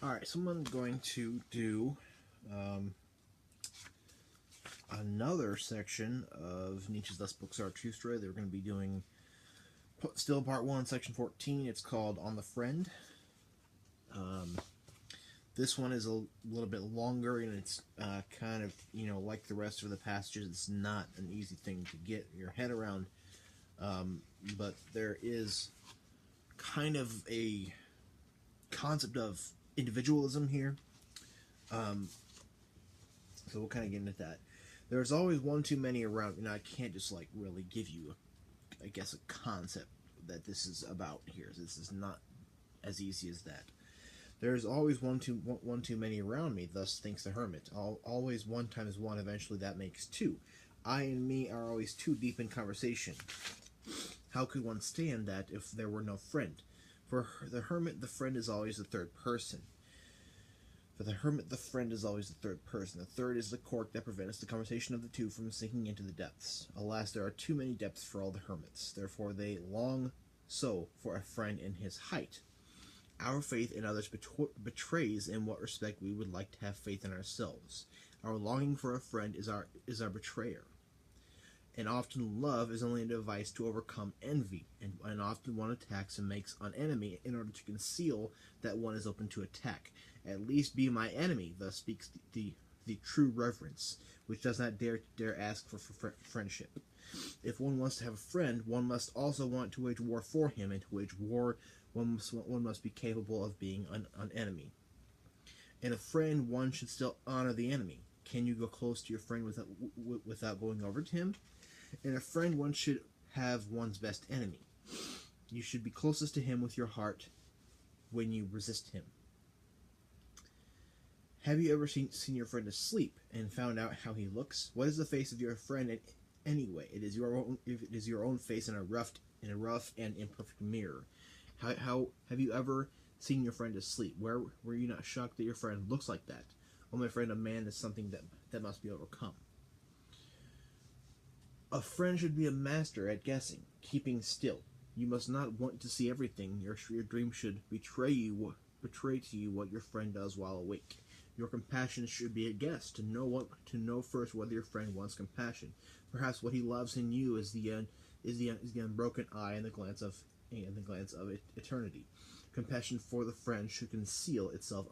Alright, so I'm going to do another section of Nietzsche-Thus book Zarathustra. They're going to be doing still part 1, section 14. It's called On the Friend. This one is a little bit longer, and it's kind of, like the rest of the passages, it's not an easy thing to get your head around. But there is kind of a concept of individualism here. So we'll kind of get into that. There's always one too many around, and I can't just really give you, a concept that this is about here. This is not as easy as that. There's always one too many around me, thus thinks the hermit. Always one times one, eventually that makes two. I and me are always too deep in conversation. How could one stand that if there were no friend? For the hermit, the friend is always the third person. For the hermit, the friend is always the third person. The third is the cork that prevents the conversation of the two from sinking into the depths. Alas, there are too many depths for all the hermits. Therefore they long so for a friend in his height. Our faith in others betrays in what respect we would like to have faith in ourselves. Our longing for a friend is our betrayer. And often love is only a device to overcome envy, and often one attacks and makes an enemy in order to conceal that one is open to attack. At least be my enemy, thus speaks the true reverence, which does not dare ask for friendship. If one wants to have a friend, one must also want to wage war for him, and to wage war one must be capable of being an enemy. In a friend, one should still honor the enemy. Can you go close to your friend without going over to him? In a friend, one should have one's best enemy. You should be closest to him with your heart when you resist him. Have you ever seen your friend asleep and found out how he looks? What is the face of your friend anyway? It is your own face in a rough and imperfect mirror. How have you ever seen your friend asleep? Were you not shocked that your friend looks like that? Oh, my friend, a man is something that must be overcome. A friend should be a master at guessing, keeping still. You must not want to see everything. Your dream should betray to you what your friend does while awake. Your compassion should be a guess, to know first whether your friend wants compassion. Perhaps what he loves in you is the unbroken eye and the glance of eternity. Compassion for the friend should conceal itself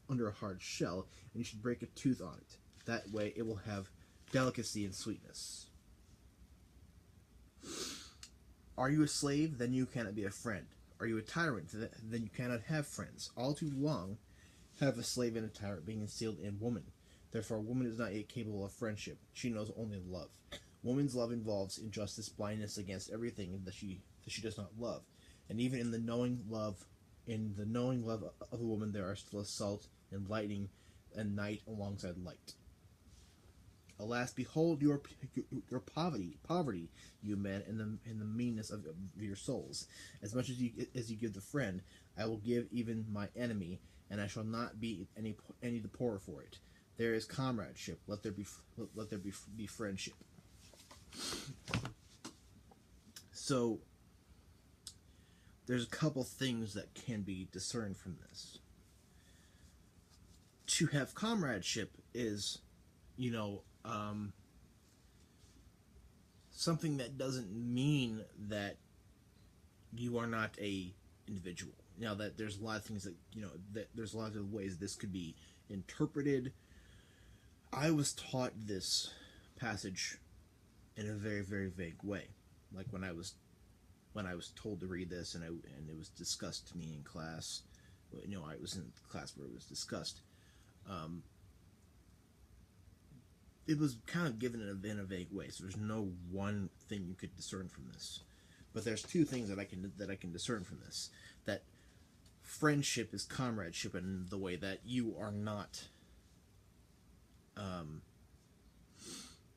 under a hard shell, and you should break a tooth on it. That way it will have delicacy and sweetness. Are you a slave? Then you cannot be a friend. Are you a tyrant? Then you cannot have friends. All too long have a slave and a tyrant being instilled in woman. Therefore, woman is not yet capable of friendship. She knows only love. Woman's love involves injustice, blindness against everything that she does not love. And even in the knowing love of a woman, there are still assault and lightning and night alongside light. Alas, behold your poverty, you men, and the meanness of your souls. As much as you give the friend, I will give even my enemy, and I shall not be any the poorer for it. There is comradeship. Let there be friendship. So there's a couple things that can be discerned from this. To have comradeship is, something that doesn't mean that you are not a individual. Now, that there's a lot of things that there's a lot of ways this could be interpreted. I was taught this passage in a very, very vague way. Like when I was told to read this and it was discussed to me in class. I was in class where it was discussed. It was kind of given in a vague way, so there's no one thing you could discern from this. But there's two things that I can discern from this. That friendship is comradeship in the way that you are not.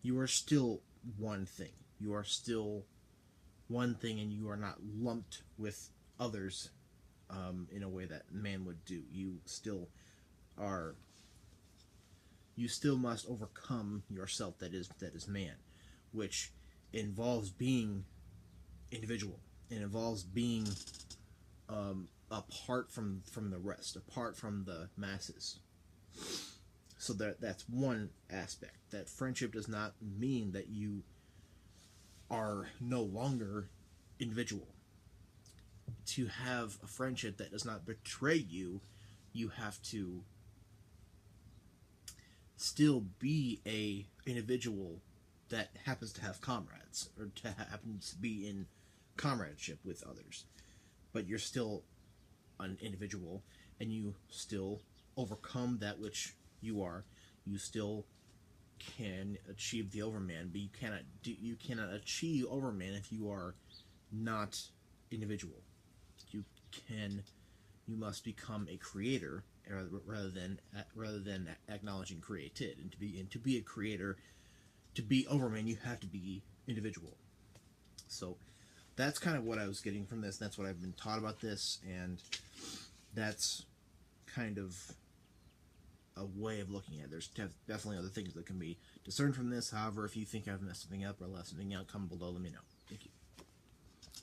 You are still one thing. You are still one thing, and you are not lumped with others in a way that man would do. You still are. You still must overcome yourself that is man, which involves being individual. It involves being apart from the rest, apart from the masses. So that's one aspect. That friendship does not mean that you are no longer individual. To have a friendship that does not betray you, you have to still be a individual that happens to have comrades, or happens to be in comradeship with others. But you're still an individual, and you still overcome that which you are. You still can achieve the Overman, but you cannot achieve Overman if you are not individual. You must become a creator rather than acknowledging created. And to be a creator, to be Overman, you have to be individual. So that's kind of what I was getting from this. That's what I've been taught about this, and that's kind of a way of looking at it. There's definitely other things that can be discerned from this. However, if you think I've messed something up or left something out, comment below, let me know. Thank you.